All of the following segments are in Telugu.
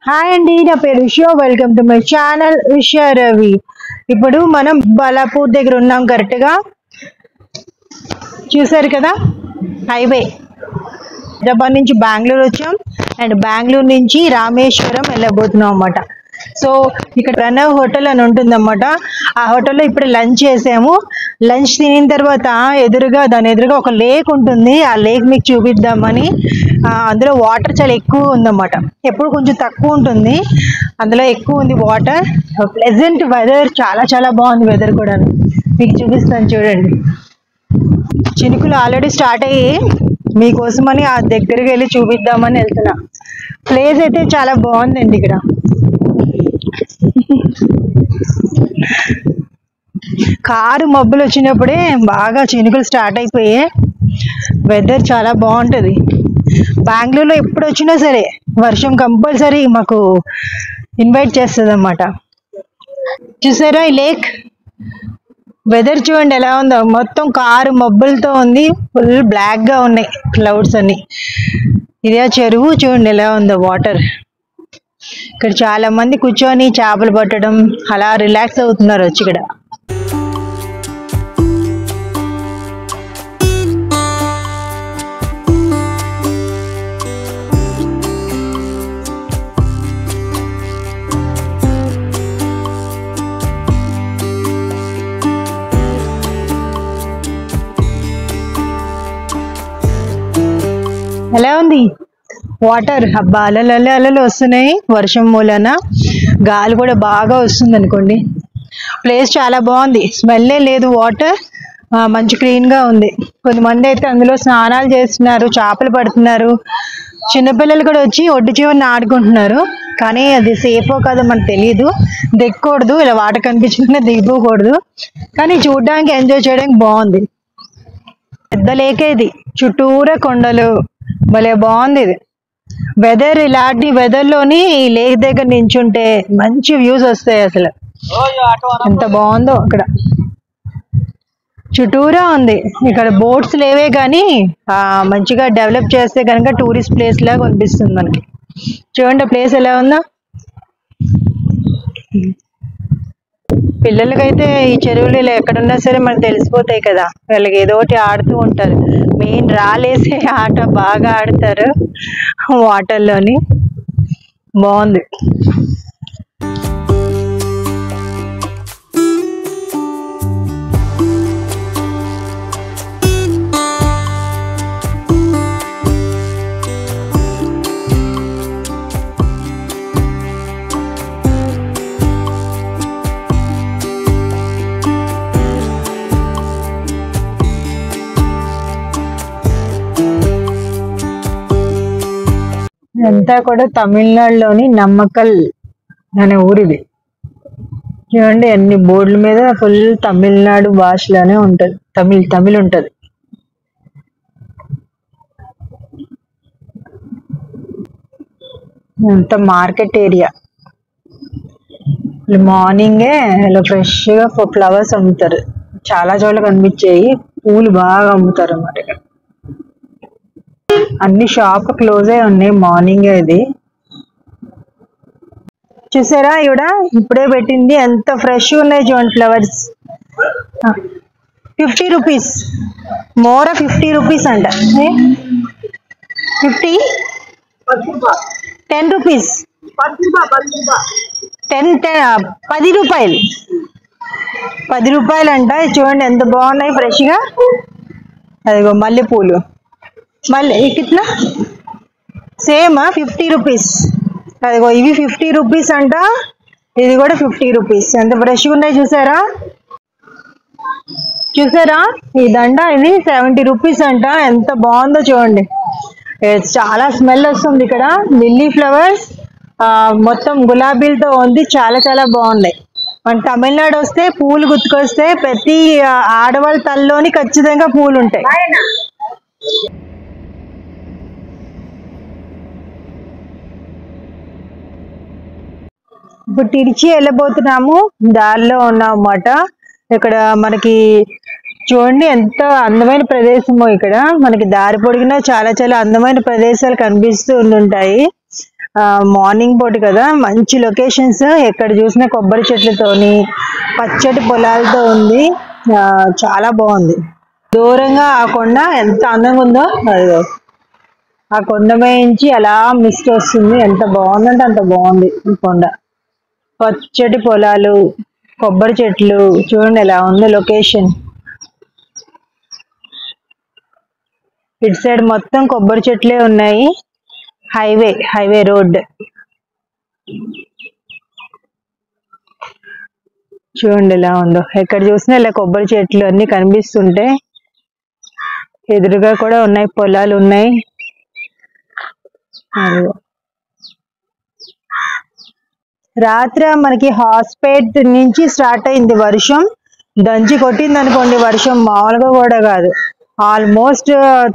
హాయ్ అండి, నా పేరు Usha. Welcome to my channel Usha Ravi. ఇప్పుడు మనం బాలాపూర్ దగ్గర ఉన్నాం. కరెక్ట్గా చూసారు కదా, హైవే. హైదరాబాద్ నుంచి బెంగళూరు వచ్చాం అండ్ బెంగళూరు నుంచి రామేశ్వరం వెళ్ళబోతున్నాం అన్నమాట. సో ఇక్కడ ప్రణవ్ హోటల్ అని ఉంటుందన్నమాట. ఆ హోటల్లో ఇప్పుడు లంచ్ చేసాము. లంచ్ తినిన తర్వాత దాని ఎదురుగా ఒక లేక్ ఉంటుంది. ఆ లేక్ మీకు చూపిద్దామని. అందులో వాటర్ చాలా ఎక్కువ ఉందన్నమాట. ఎప్పుడు కొంచెం తక్కువ ఉంటుంది, అందులో ఎక్కువ ఉంది వాటర్. ప్లెజెంట్ వెదర్, చాలా చాలా బాగుంది వెదర్ కూడా. మీకు చూపిస్తాను చూడండి. చినుకులు ఆల్రెడీ స్టార్ట్ అయ్యి మీకోసమని ఆ దగ్గరికి వెళ్ళి చూపిద్దామని వెళ్తున్నా. ప్లేస్ అయితే చాలా బాగుందండి ఇక్కడ. కారు మబ్బులు వచ్చినప్పుడే బాగా చినుకులు స్టార్ట్ అయిపోయాయి. వెదర్ చాలా బాగుంటుంది. బెంగళూరులో ఎప్పుడు వచ్చినా సరే వర్షం కంపల్సరీ మాకు ఇన్వైట్ చేస్తుంది అన్నమాట. చూసారా ఈ లేక్? వెదర్ చూడండి ఎలా ఉందో. మొత్తం కారు మబ్బులతో ఉంది. ఫుల్ బ్లాక్ గా ఉన్నాయి క్లౌడ్స్ అన్ని. ఇదే చెరువు చూడండి ఎలా ఉందో వాటర్. ఇక్కడ చాలా మంది కూర్చొని చేపలు పట్టడం అలా రిలాక్స్ అవుతున్నారు వచ్చి ఇక్కడ. ఎలా ఉంది వాటర్? అబ్బా అలలు అలలు వస్తున్నాయి వర్షం మూలన. గాలి కూడా బాగా వస్తుంది అనుకోండి. ప్లేస్ చాలా బాగుంది. స్మెల్లే లేదు. వాటర్ మంచి క్లీన్ గా ఉంది. కొంతమంది అయితే అందులో స్నానాలు చేస్తున్నారు, చేపలు పడుతున్నారు. చిన్నపిల్లలు కూడా వచ్చి ఒడ్డు చివరిని ఆడుకుంటున్నారు. కానీ అది సేఫో కాదో మనకు తెలియదు. దిగకూడదు, ఇలా వాటర్ కనిపించకుండా దిగిపోకూడదు. కానీ చూడడానికి, ఎంజాయ్ చేయడానికి బాగుంది. పెద్ద లేకే ఇది, చుట్టూరా కొండలు. భలే బాగుంది ఇది. వెదర్ ఇలాంటి వెదర్ లోని ఈ లేక్ దగ్గర నించుంటే మంచి వ్యూస్ వస్తాయి. అసలు ఎంత బాగుందో. అక్కడ చుట్టూరా ఉంది. ఇక్కడ బోట్స్ లేవే కానీ మంచిగా డెవలప్ చేస్తే కనుక టూరిస్ట్ ప్లేస్ లాగా కనిపిస్తుంది మనకి. చూడండి ప్లేస్ ఎలా ఉందో. పిల్లలకైతే ఈ చెరువులు ఇలా ఎక్కడున్నా సరే మనకు తెలిసిపోతాయి కదా. వీళ్ళకి ఏదో ఒకటి ఆడుతూ ఉంటారు. మెయిన్ రాలేసే ఆట బాగా ఆడతారు వాటర్లోని. బాగుంది. ఇదంతా కూడా తమిళనాడులోని నమ్మకల్ అనే ఊరిది. చూడండి అన్ని బోర్డుల మీద ఫుల్ తమిళనాడు భాషలోనే ఉంటది. తమిళ్ ఉంటది. అంత మార్కెట్ ఏరియా. మార్నింగే ఇలా ఫ్రెష్ గా ఫ్లవర్స్ అమ్ముతారు. చాలా చోట్ల కనిపించాయి. పూలు బాగా అమ్ముతారు అన్నమాట ఇక్కడ. అన్ని షాప్ క్లోజ్ అయి ఉన్నాయి మార్నింగే. ఇది చూసారా, ఇవిడ ఇప్పుడే పెట్టింది. ఎంత ఫ్రెష్ ఉన్నాయి చూడండి ఫ్లవర్స్. 50 రూపీస్. మోర 50 రూపీస్ అంట. 50 10 రూపీస్. 10 రూపాయలు. 10 రూపాయలు అంట. చూడండి ఎంత బాగున్నాయి ఫ్రెష్ గా. అదిగో మల్లెపూలు. మళ్ళీ కిట్లా సేమ్ 50 రూపీస్. అదిగో ఇవి 50 రూపీస్ అంట. ఇది కూడా 50 రూపీస్. ఎంత ఫ్రెష్గా ఉన్నాయి చూసారా. ఈ దండ ఇది 70 రూపీస్ అంట. ఎంత బాగుందో చూడండి. చాలా స్మెల్ వస్తుంది ఇక్కడ. లిల్లీ ఫ్లవర్స్ మొత్తం గులాబీలతో ఉంది. చాలా చాలా బాగున్నాయి. మన తమిళనాడు వస్తే పూలు గుర్తుకొస్తే ప్రతి ఆడవాళ్ళ తల్లోని ఖచ్చితంగా పూలు ఉంటాయి. ఇప్పుడు తిరిచి వెళ్ళబోతున్నాము. దారిలో ఉన్నాం అన్నమాట. ఇక్కడ మనకి చూడండి ఎంత అందమైన ప్రదేశమో. ఇక్కడ మనకి దారి పొడిగినా చాలా చాలా అందమైన ప్రదేశాలు కనిపిస్తూ ఉంటాయి. మార్నింగ్ పూట కదా, మంచి లొకేషన్స్, ఎక్కడ చూసినా కొబ్బరి చెట్లతోని పచ్చటి పొలాలతో ఉంది. చాలా బాగుంది. దూరంగా ఆ కొండ ఎంత అందంగా ఉందో, అదిగో ఆ కొండ నుంచి అలా మిస్ట్ వస్తుంది. ఎంత బాగుందంటే అంత బాగుంది ఈ కొండ. పచ్చటి పొలాలు, కొబ్బరి చెట్లు, చూడండి ఎలా ఉంది లొకేషన్. ఇటు సైడ్ మొత్తం కొబ్బరి చెట్లే ఉన్నాయి. హైవే రోడ్ చూడండి ఎలా ఉందో. ఎక్కడ చూసినా ఇలా కొబ్బరి చెట్లు అన్ని కనిపిస్తుంటే, ఎదురుగా కూడా ఉన్నాయి, పొలాలు ఉన్నాయి. రాత్రి మనకి హాస్పేట్ నుంచి స్టార్ట్ అయింది వర్షం. దంచి కొట్టింది అనుకోండి వర్షం, మామూలుగా కూడా కాదు. ఆల్మోస్ట్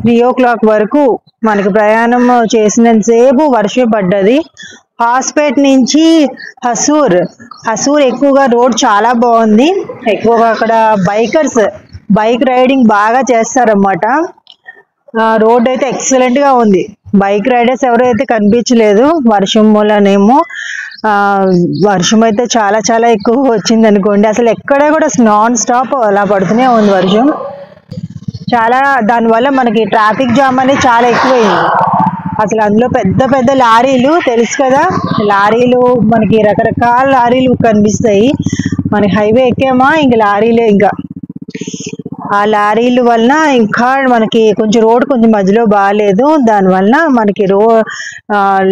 3 o'clock వరకు మనకి ప్రయాణం చేసినంతసేపు వర్షం పడ్డది. హాస్పేట్ నుంచి హసూర్ ఎక్కువగా రోడ్ చాలా బాగుంది. ఎక్కువగా అక్కడ బైక్ రైడింగ్ బాగా చేస్తారన్నమాట. రోడ్ అయితే ఎక్సలెంట్ గా ఉంది. బైక్ రైడర్స్ ఎవరైతే కనిపించలేదు వర్షం మూలనేమో. వర్షం అయితే చాలా చాలా ఎక్కువ వచ్చింది అనుకోండి. అసలు ఎక్కడ కూడా నాన్ స్టాప్ అలా పడుతూనే ఉంది వర్షం. చాలా దానివల్ల మనకి ట్రాఫిక్ జామ్ అనేది చాలా ఎక్కువైంది. అసలు అందులో పెద్ద పెద్ద లారీలు, తెలుసు కదా లారీలు, మనకి రకరకాల లారీలు కనిపిస్తాయి. మనకి హైవే ఎక్కామా ఇంక లారీలే. ఇంకా ఆ లారీల వలన ఇంకా మనకి కొంచెం రోడ్ కొంచెం మధ్యలో బాగాలేదు. దానివల్ల మనకి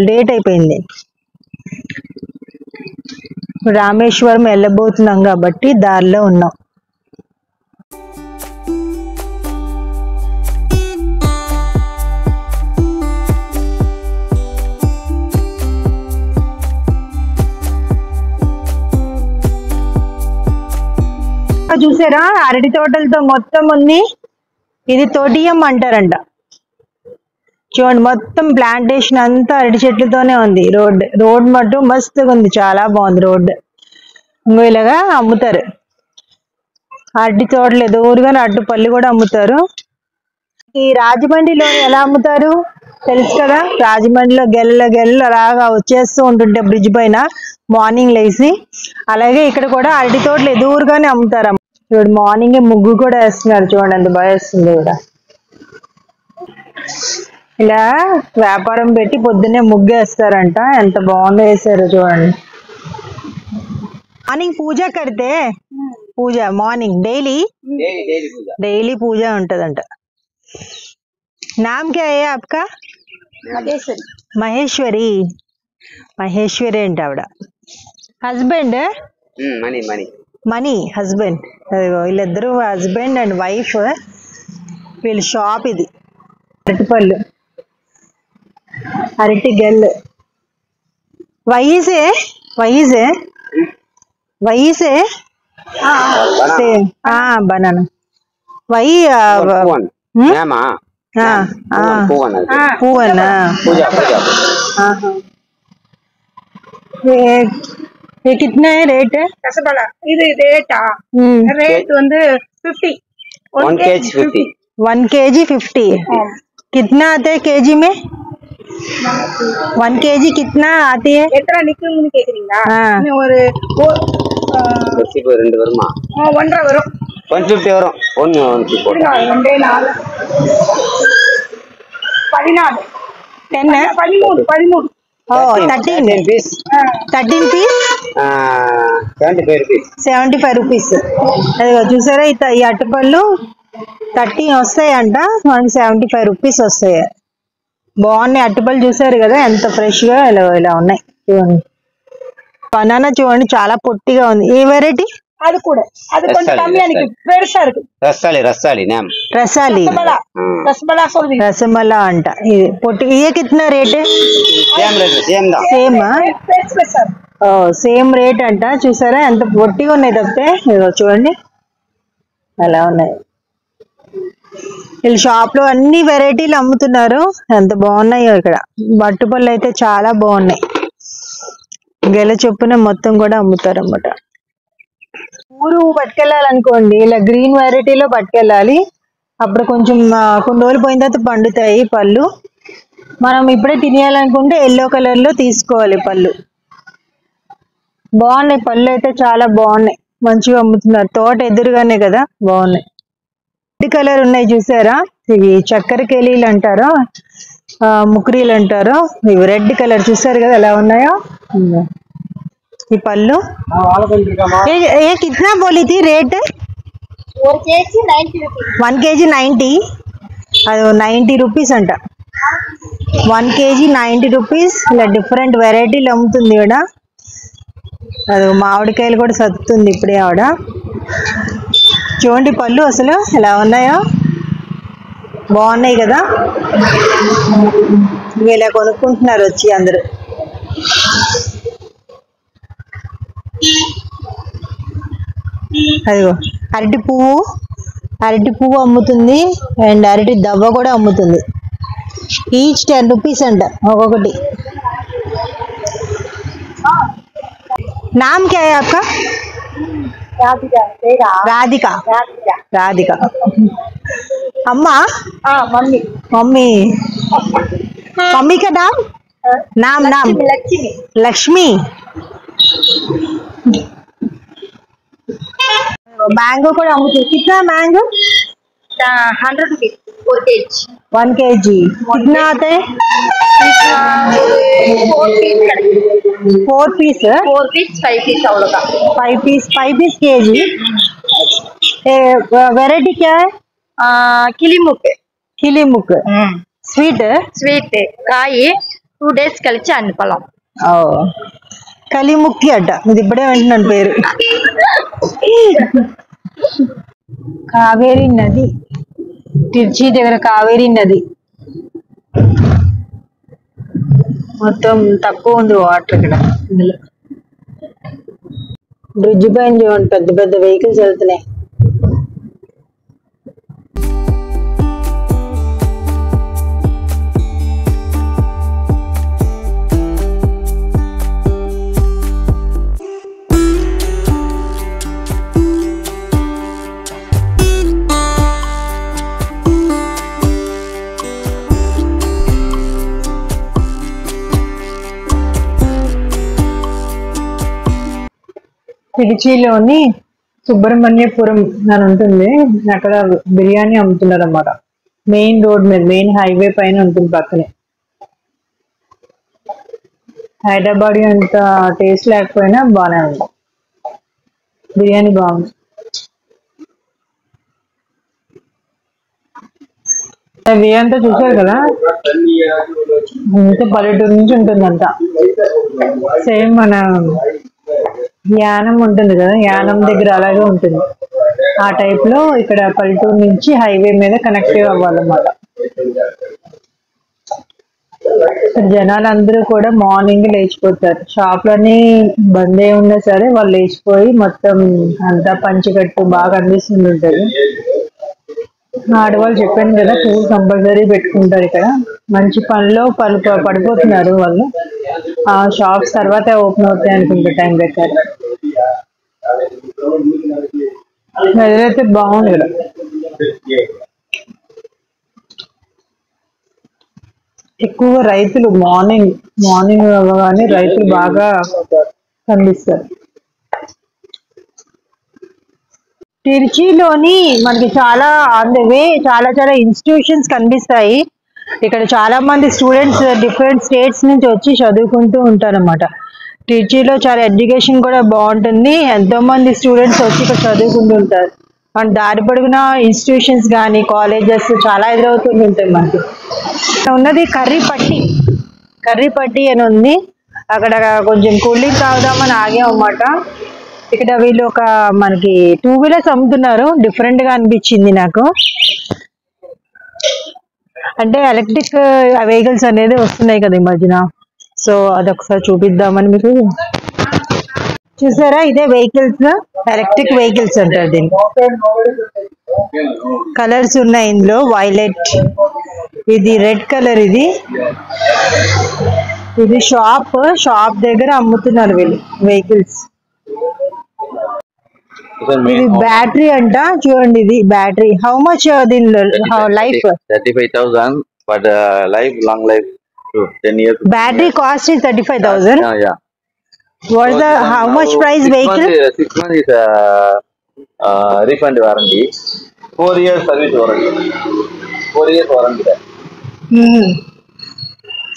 లేట్ అయిపోయింది. రామేశ్వరం వెళ్ళబోతున్నాం కాబట్టి దారిలో ఉన్నాం. చూసారా అరటి తోటలతో మొత్తం ఉంది. ఇది తోటియం అంటారంట. చూడండి మొత్తం ప్లాంటేషన్ అంతా అరటి చెట్లతోనే ఉంది. రోడ్ మట్టు మస్తుగా ఉంది, చాలా బాగుంది రోడ్. ఇంకో ఇలాగా అమ్ముతారు అరటి తోటలు, ఎదురుగానే అరటి పళ్ళు కూడా అమ్ముతారు. ఈ రాజమండ్రిలో ఎలా అమ్ముతారు తెలుసు కదా, రాజమండ్రిలో గెల్ల అలాగా వచ్చేస్తూ ఉంటుంటే బ్రిడ్జ్ పైన మార్నింగ్ లేసి, అలాగే ఇక్కడ కూడా అరటి తోటలు ఎదురుగానే అమ్ముతారు. చూడు మార్నింగే ముగ్గు కూడా వేస్తున్నారు, చూడండి ఎంత బాగా వేస్తుంది కూడా. ఇలా వ్యాపారం పెట్టి పొద్దున్నే ముగ్గు వేస్తారంట, ఎంత బాగుందో వేసారు చూడండి. మార్నింగ్ పూజ కడితే పూజ మార్నింగ్ డైలీ పూజ ఉంటదంట. नाम क्या है आपका? మహేశ్వరి అంటే ఆవిడ హస్బెండ్. Money husband. అదిగో వీళ్ళిద్దరు హస్బెండ్ అండ్ వైఫ్. వీళ్ళ షాప్ ఇది. అరటిపళ్ళు, అరటి గెల్. వైసే బనానా వై పూవనా. ये कितना है रेट? रसबला இது ரேட்டா? रेट வந்து 50. 1 kg 50. 1 kg 50. कितना आता है केजी में? 1 kg कितना आती है? எத்தனை நிக்கும்னு கேக்குறீங்களா? இன்னும் ஒரு ரெண்டு வருமா? 1.5 வரும். 150 வரும். 150 போடுங்க. 2 4 14 10 13 13 piece. 13 piece 75 rupees. 75 rupees. అదిగో చూసారా ఈ అరటిపళ్ళు 13 వస్తాయంట, మనకి 75 rupees వస్తాయి. బాగున్నాయి అరటిపళ్ళు, చూసారు కదా ఎంత ఫ్రెష్ గా ఇలా ఉన్నాయి. చూడండి బనానా చూడండి చాలా పొట్టిగా ఉంది. ఏ వెరైటీ? அது கூட அது கொஞ்சம் கம்மியா நிக்கு, பெருசா இருக்கு. రసాలి నేమ్ రసాలి रसबला சொல்றீங்க. రసమలా అంట. ఇది పొట్టి. ఏ కిतना రేట్? సేమ్ రేట్ అంట. చూసారా ఎంత పొట్టిగా ఉన్నాయి తప్పితే. చూడండి అలా ఉన్నాయి. వీళ్ళ షాప్ లో అన్ని వెరైటీలు అమ్ముతున్నారు, ఎంత బాగున్నాయో. ఇక్కడ బట్టుపళ్ళు అయితే చాలా బాగున్నాయి. గెల చొప్పున మొత్తం కూడా అమ్ముతారు అన్నమాట. ఊరు పట్టుకెళ్ళాలనుకోండి ఇలా గ్రీన్ వెరైటీలో పట్టుకెళ్ళాలి. అప్పుడు కొంచెం కొన్ని రోజులు పోయిన తర్వాత పండుతాయి పళ్ళు. మనం ఇప్పుడే తినేయాలనుకుంటే ఎల్లో కలర్ లో తీసుకోవాలి పళ్ళు. బాగున్నాయి పళ్ళు అయితే, చాలా బాగున్నాయి, మంచిగా అమ్ముతున్నారు. తోట ఎదురుగానే కదా, బాగున్నాయి. రెడ్ కలర్ ఉన్నాయి చూసారా, ఇవి చక్కెర కేలీలు అంటారు, ముక్రీలు అంటారు. ఇవి రెడ్ కలర్ చూసారు కదా ఎలా ఉన్నాయో ఈ పళ్ళు. ఏ కిतना बोली थी रेट? 1 kg 90. అది 90 రూపీస్ అంట. 1 kg 90 రూపీస్. ఇలా డిఫరెంట్ వెరైటీలు అమ్ముతుంది ఇక్కడ. అది మామిడికాయలు కూడా సత్తుంది ఇప్పుడే ఆవిడ. చూడండి పళ్ళు అసలు ఎలా ఉన్నాయో, బాగున్నాయి కదా. ఇలా కొనుక్కుంటున్నారు వచ్చి అందరూ. అదిగో అరటి పువ్వు అమ్ముతుంది, అండ్ అరటి దవ్వ కూడా అమ్ముతుంది. ఈచ్ 10 రూపీస్ అంట ఒక్కొక్కటి. नाम क्या है आपका? राधिका. राधिका. अम्मा? मम्मी. मम्मी. मम्मी का नाम? नाम लक्ष्मी. मैंगो को कितना मैंगो? 100 rupees 4 kg. 1 kg कितना आता है? 4 पीस 5 पीस अवलोगा. 5 पीस kg. वेराइटी क्या है? किलीमुख स्वीट కాయి 2 days కలిసి అన్నపలం. కలిముక్కి అడ్డ, ఇది ఇప్పుడే వింటున్నాను పేరు. కావేరీ నది, తిరుచి దగ్గర కావేరీ నది. మొత్తం తక్కువ ఉంది వాటర్ ఇక్కడ. ఇందులో బ్రిడ్జ్ పైన చూడండి పెద్ద పెద్ద వెహికల్స్ వెళ్తున్నాయి. తిరుచిలోని సుబ్రహ్మణ్యపురం అని ఉంటుంది, అక్కడ బిర్యానీ అమ్ముతున్నారు అన్నమాట. మెయిన్ రోడ్ మీద, మెయిన్ హైవే పైన ఉంటుంది పక్కనే. హైదరాబాద్ అంత టేస్ట్ లేకపోయినా బాగానే ఉంది, బిర్యానీ బాగుంది. అవి అంతా చూసారు కదా, అంతా పల్లెటూరు నుంచి ఉంటుందంట. సేమ్ మన యానం ఉంటుంది కదా, యానం దగ్గర అలాగే ఉంటుంది. ఆ టైప్ లో ఇక్కడ పల్లెటూరు నుంచి హైవే మీద కనెక్టివ్ అవ్వాలన్నమాట. జనాలు అందరూ కూడా మార్నింగ్ లేచిపోతారు. షాప్లన్నీ బంద్ అయి ఉన్నా సరే వాళ్ళు లేచిపోయి మొత్తం అంతా పంచికట్టు బాగా అనిపిస్తుంది ఉంటుంది. ఆడవాళ్ళు చెప్పాను కదా, పువ్వు కంపల్సరీ పెట్టుకుంటారు ఇక్కడ. మంచి పనిలో పడిపోతున్నారు వాళ్ళు. ఆ షాప్స్ తర్వాత ఓపెన్ అవుతాయి అనుకుంటే టైం పెట్టారు. వెదర్ అయితే బాగుంది ఇక్కడ. ఎక్కువ రైతులు మార్నింగ్ అవ్వగానే రైతులు బాగా కనిపిస్తారు. తిరుచిలోని మనకి చాలా ఆన్ ద వే చాలా ఇన్స్టిట్యూషన్స్ కనిపిస్తాయి. ఇక్కడ చాలా మంది స్టూడెంట్స్ డిఫరెంట్ స్టేట్స్ నుంచి వచ్చి చదువుకుంటూ ఉంటారన్నమాట. తిరుచిలో చాలా ఎడ్యుకేషన్ కూడా బాగుంటుంది. ఎంతో మంది స్టూడెంట్స్ వచ్చి ఇక్కడ చదువుకుంటూ ఉంటారు. మన దారి పొడుగున ఇన్స్టిట్యూషన్స్ కానీ కాలేజెస్ చాలా ఎదురవుతూ ఉంటాయి. మనకి ఉన్నది కర్రీపట్టి అని ఉంది. అక్కడ కొంచెం కూలింగ్ తాగుదామని ఆగామన్నమాట. ఇక్కడ వీళ్ళు ఒక మనకి 2 వీలర్స్ అమ్ముతున్నారు. డిఫరెంట్ గా అనిపించింది నాకు. అంటే ఎలక్ట్రిక్ వెహికల్స్ అనేది వస్తున్నాయి కదా ఈ మధ్యన, సో అదొకసారి చూపిద్దామని మీకు. చూసారా, ఇదే వెహికల్స్, ఎలక్ట్రిక్ వెహికల్స్ అంటారు దీన్ని. కలర్స్ ఉన్నాయి ఇందులో, వైలెట్, ఇది రెడ్ కలర్. ఇది షాప్ దగ్గర అమ్ముతున్నారు వీళ్ళు వెహికల్స్. ఇది బ్యాటరీ అంట, చూడండి ఇది బ్యాటరీ. హౌ మచ్ దీని life? 35,000, but life long life 10 years. Battery cost is 35,000. Yeah. What is So the this one how much now price 6 vehicle? months, 6 months is refund warranty. 4 years service warranty. 4 years warranty. Hmm.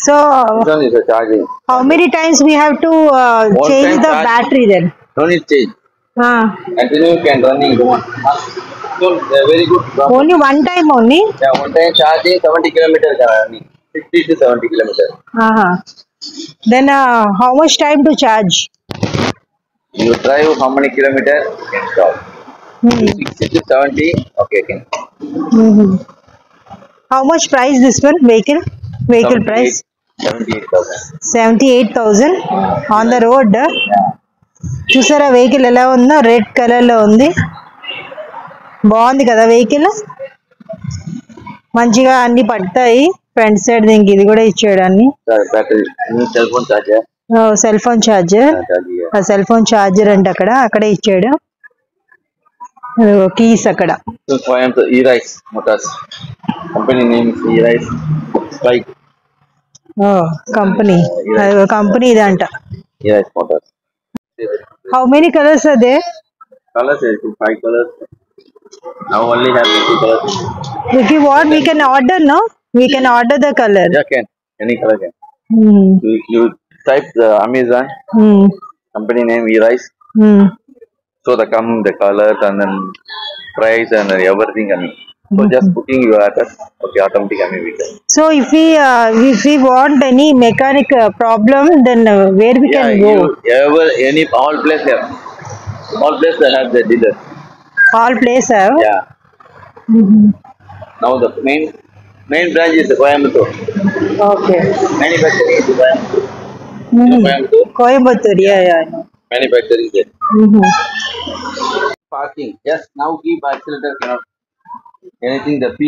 So This one is a charging. how many times we have to One change time the charge. battery then? No need change. Continue can running. So very good. Only one time only. Yeah, one time charging 70 kilometer running. 60 to 70 kilometer. Then how much time to charge? You drive how many kilometer? Can stop. Hmm. 60 to 70. Okay, can. Hmm. How much price this one vehicle? Vehicle price 78,000. 78,000 on the road. చూసారా వెహికల్ ఎలా ఉందో, రెడ్ కలర్ లో ఉంది, బాగుంది కదా వెహికల్. మంచిగా అన్ని పడతాయి. ఫ్రంట్ సైడ్ దీనికి ఇది కూడా ఇచ్చాడు అన్ని. Battery. Cell phone charger. Cell phone charger. ఆ సెల్ ఫోన్ చార్జర్ అంటే అక్కడే ఇచ్చాడు. కీస్ అక్కడ. E-Rise Motors. Company name is E-Rise. Bike. Company ఇదంట. E-Rise Motors. How many colors are there? Colors is 5 colors. Now only have 2 colors. If you want, we can order, no? We can order the color. Yeah, can. Any color can. Hmm. You type the Amazon. Company name E-Rise. So the colors and then price and everything. So just booking your address. Okay, automatically we can. So if we want any mechanic problem, then where we can go? All place have. All place they have the dealer. All place have. Yeah. Now the main branch is Coimbatore. Okay. Manufacturing is Coimbatore. Coimbatore, yeah, I know. Manufacturing is there. Parking. Yes, now keep accelerator cannot. Anything the P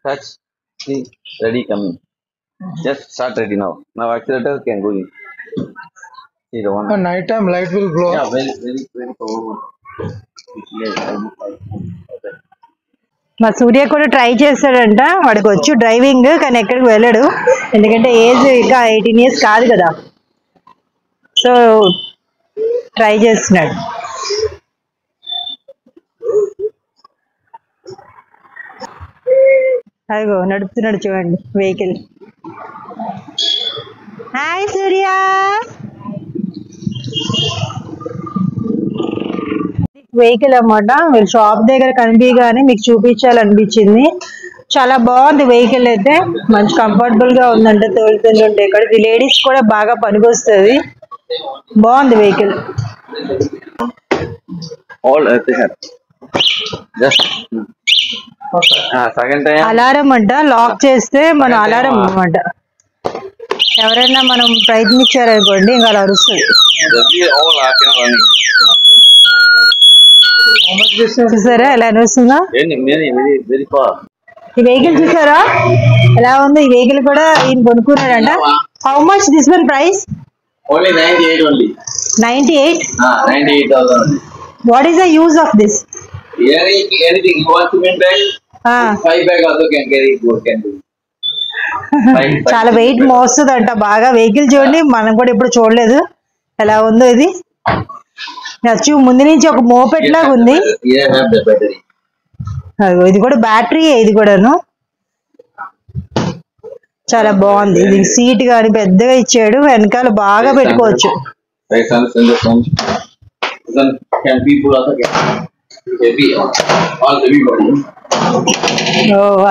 touch, see, ready coming. Just start ready now. Now accelerator can go in. See the one. At night time light will glow. Yeah, very powerful. మా సూర్య కూడా ట్రై చేస్తాడంట. వాడికి వచ్చు డ్రైవింగ్, కానీ ఎక్కడికి వెళ్ళడు, ఎందుకంటే ఏజ్ ఇంకా 18 years కాదు కదా. సో ట్రై చేస్తున్నాడు. అదిగో నడుపుతున్నాడు చూడండి వెహికల్. హాయ్ సూర్య. వెహికల్ అన్నమాట. మీరు షాప్ దగ్గర కనిపించగానే మీకు చూపించాలనిపించింది. చాలా బాగుంది వెహికల్ అయితే, మంచి కంఫర్టబుల్ గా ఉందంట తోలుతుంటే. ఇక్కడ లేడీస్ కూడా బాగా పనికొస్తుంది. బాగుంది వెహికల్. అలారం అంట, లాక్ చేస్తే మన అలారం అన్నమాట. ఎవరైనా మనం ప్రయత్నించారనుకోండి ఇంకా అలా అరుస్తుంది. చూసారా ఎలా అనిపిస్తుందా ఈ వెహికల్? చూసారా ఎలా ఉంది ఈ వెహికల్ కూడా ఈయన కొనుక్కున్నాడంట. How much this one price? Only 98 only. 98? 98,000. What is the use of this? Anything you want to mean bag? 5 bag also can carry. Good can do. చాలా వెయిట్ మోస్తుందంట బాగా. వెహికల్ చూడండి, మనం కూడా ఎప్పుడు చూడలేదు ఎలా ఉందో ఇది. నచ్చు ముందు నుంచి ఒక మోపెట్ లాగా ఉంది. ఇది కూడా బ్యాటరీ, ఇది కూడాను చాలా బాగుంది. ఇది సీట్ గాని పెద్దగా ఇచ్చాడు, వెనకాల బాగా పెట్టుకోవచ్చు.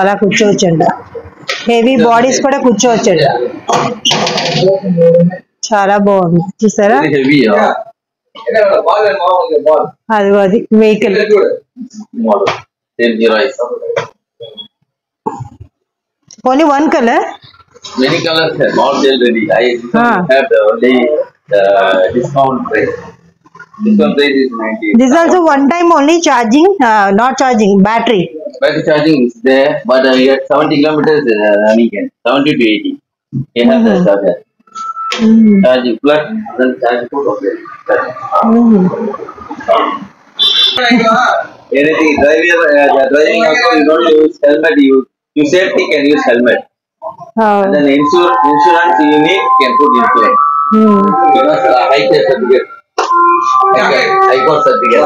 అలా కూర్చోవచ్చంట. హెవీ బాడీస్ కూడా కూర్చోవచ్చంట. చాలా బాగుంది చూసారా. అది vehicle. Only one colour? Many colors have all sale ready. I have the only discount price. Discount price is 90. This is also one time only charging, not charging, battery. Battery charging is there, but at 70 kilometers running can 70 to 80. You have the charger. Charging plus then charging put okay. Anything driving also you don't use helmet. You safety can use helmet. And then insurance you need, can put insurance. Because high certificate. High court certificate.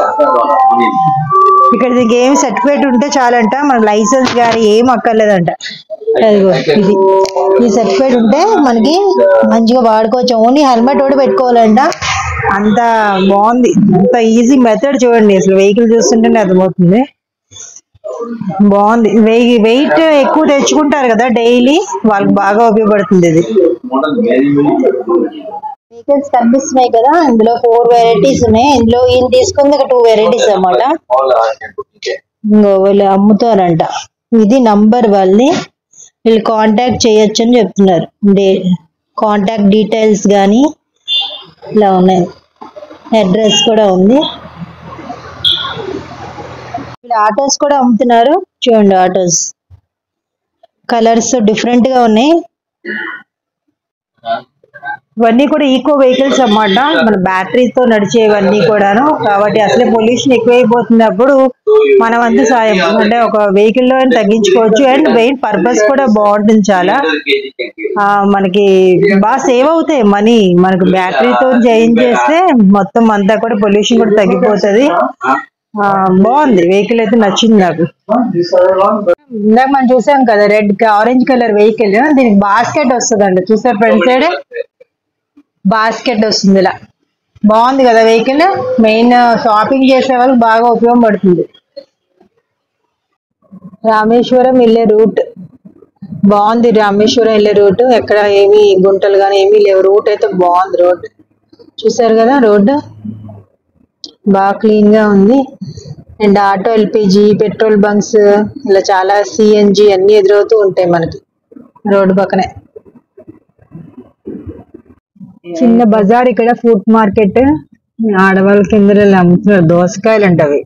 ఇక్కడ దీనికి ఏం సర్టిఫికేట్ ఉంటే చాలంట, మన లైసెన్స్ కానీ ఏం అక్కర్లేదంట. అదిగో ఇది, ఈ సర్టిఫికేట్ ఉంటే మనకి మంచిగా వాడుకోవచ్చు. ఓన్లీ హెల్మెట్ కూడా పెట్టుకోవాలంట. అంత బాగుంది, అంత ఈజీ మెథడ్ చూడండి. అసలు వెహికల్ చూస్తుంటేనే అర్థమవుతుంది. బాగుంది. వెయిట్ ఎక్కువ తెచ్చుకుంటారు కదా డైలీ, వాళ్ళకి బాగా ఉపయోగపడుతుంది ఇది. వెహికల్స్ కనిపిస్తున్నాయి కదా, ఇందులో 4 వెరైటీస్ ఉన్నాయి. ఇందులో ఈయన తీసుకుంది ఒక 2 వెరైటీస్ అన్నమాట. వీళ్ళు అమ్ముతారంట. ఇది నంబర్ వాళ్ళని, వీళ్ళు కాంటాక్ట్ చేయొచ్చు అని చెప్తున్నారు. కాంటాక్ట్ డీటెయిల్స్ కానీ ఇలా ఉన్నాయి, అడ్రస్ కూడా ఉంది. వీళ్ళు ఆటోస్ కూడా అమ్ముతున్నారు. చూడండి ఆటోస్ కలర్స్ డిఫరెంట్ గా ఉన్నాయి. ఇవన్నీ కూడా ఈకో వెహికల్స్ అన్నమాట, మన బ్యాటరీతో నడిచేవన్నీ కూడాను. కాబట్టి అసలే పొల్యూషన్ ఎక్కువైపోతున్నప్పుడు మనం అంతా సాయం అంటే ఒక వెహికల్ లో తగ్గించుకోవచ్చు. అండ్ మెయిన్ పర్పస్ కూడా బాగుంటుంది చాలా. మనకి బాగా సేవ్ అవుతాయి మనీ. మనకు బ్యాటరీతో చేంజ్ చేస్తే మొత్తం అంతా కూడా పొల్యూషన్ కూడా తగ్గిపోతుంది. బాగుంది వెహికల్ అయితే, నచ్చింది నాకు. ఇందాక మనం చూసాం కదా రెడ్ ఆరెంజ్ కలర్ వెహికల్, దీనికి బాస్కెట్ వస్తుందండి. చూసారు ఫ్రంట్ సైడ్ బాస్కెట్ వస్తుంది. ఇలా బాగుంది కదా వెహికల్. మెయిన్ షాపింగ్ చేసే వాళ్ళకి బాగా ఉపయోగపడుతుంది. రామేశ్వరం వెళ్ళే రూట్ బాగుంది. రామేశ్వరం వెళ్ళే రూట్ ఎక్కడ ఏమి గుంటలు కానీ ఏమీ లేవు. రూట్ అయితే బాగుంది. రోడ్ చూసారు కదా, రోడ్డు బాగా క్లీన్ గా ఉంది. And auto, LPG, petrol bunks, ఇలా చాలా సిఎన్జి అన్ని ఎదురవుతూ ఉంటాయి మనకి రోడ్డు పక్కనే. చిన్న బజార్ ఇక్కడ, ఫ్రూట్ మార్కెట్. ఆడవాళ్ళ కింద అమ్ముతున్నారు దోసకాయలు అంట అవి.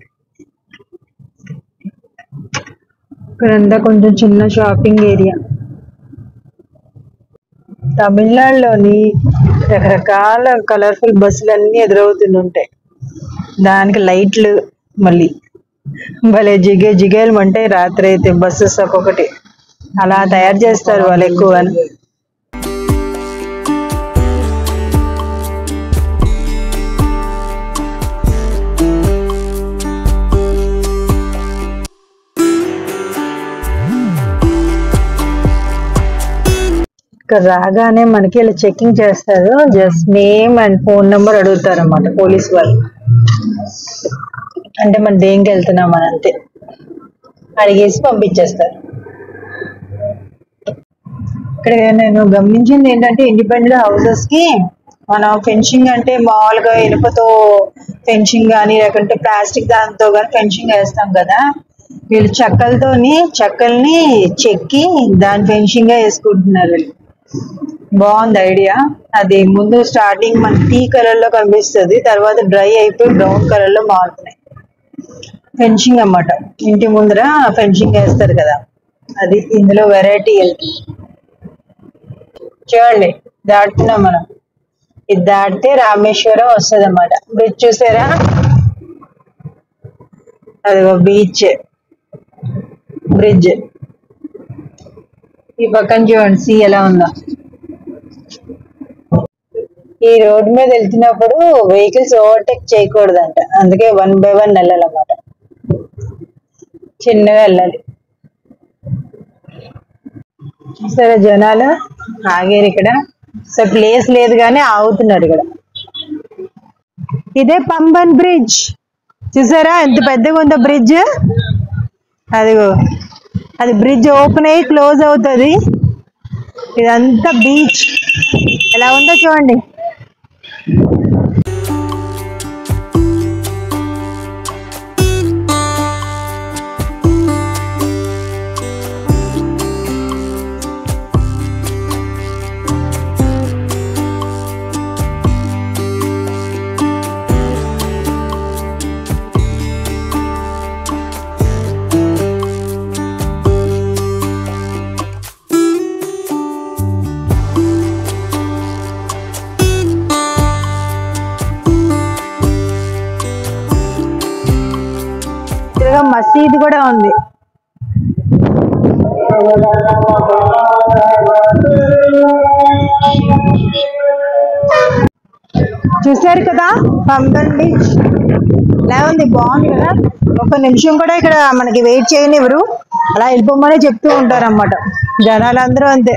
ఇక్కడంతా కొంచెం చిన్న షాపింగ్ ఏరియా. తమిళనాడులోని రకరకాల కలర్ఫుల్ బస్సులు అన్ని ఎదురవుతుంటాయి. దానికి లైట్లు మళ్ళీ భలే జిగేలు అంటే రాత్రి అయితే బస్సెస్ ఒక్కొక్కటి అలా తయారు చేస్తారు వాళ్ళు ఎక్కువ. ఇక్కడ రాగానే మనకి ఇలా చెకింగ్ చేస్తారు. Just name and phone number అడుగుతారు అన్నమాట పోలీస్ వాళ్ళు. అంటే మనం దేనికి వెళ్తున్నాం అని అంతే అడిగేసి పంపించేస్తారు. ఇక్కడ నేను గమనించింది ఏంటంటే, ఇండిపెండెంట్ హౌసెస్ కి మనం ఫెన్సింగ్ అంటే మామూలుగా ఇనుపతో ఫెన్సింగ్ కానీ లేకుంటే ప్లాస్టిక్ దాంతో కానీ ఫెన్సింగ్ వేస్తాం కదా, వీళ్ళు చెక్కల్ని చెక్కి దాని ఫెన్సింగ్ గా వేసుకుంటున్నారు వీళ్ళు. బాగుంది ఐడియా. అది ముందు స్టార్టింగ్ మనకి టీ కలర్ లో కనిపిస్తుంది, తర్వాత డ్రై అయిపోయి బ్రౌన్ కలర్ లో మారుతున్నాయి. ఫెన్సింగ్ అన్నమాట, ఇంటి ముందర ఫెన్సింగ్ వేస్తారు కదా అది. ఇందులో వెరైటీ చూడండి, దాటుతున్నాం మనం. ఇది దాటితే రామేశ్వరం వస్తుంది అన్నమాట. బ్రిడ్జ్ చూసారా, అది బీచ్ బ్రిడ్జ్. ఈ పక్కన చూడండి సీ ఎలా ఉందో. ఈ రోడ్ మీద వెళ్తున్నప్పుడు వెహికల్స్ ఓవర్టేక్ చేయకూడదంట, అందుకే 1 by 1 వెళ్ళాలన్నమాట. చిన్నగా వెళ్ళాలి. చూసారా జనాలు ఆగారు ఇక్కడ. సో ప్లేస్ లేదు కానీ ఆగుతున్నారు ఇక్కడ. ఇదే పంబన్ బ్రిడ్జ్. చూసారా ఎంత పెద్దగా ఉందో బ్రిడ్జ్. అదిగో అది బ్రిడ్జ్ ఓపెన్ అయ్యి క్లోజ్ అవుతుంది. ఇదంతా బీచ్ ఎలా ఉందో చూడండి. మసీదు కూడా ఉంది. చూసారు కదా పంబన్ బీచ్ ఎలా ఉంది, బాగుంది కదా. ఒక నిమిషం కూడా ఇక్కడ మనకి వెయిట్ చేయనివ్వరు, అలా వెళ్ళిపోమని చెప్తూ ఉంటారు అన్నమాట. జనాలందరూ అంతే.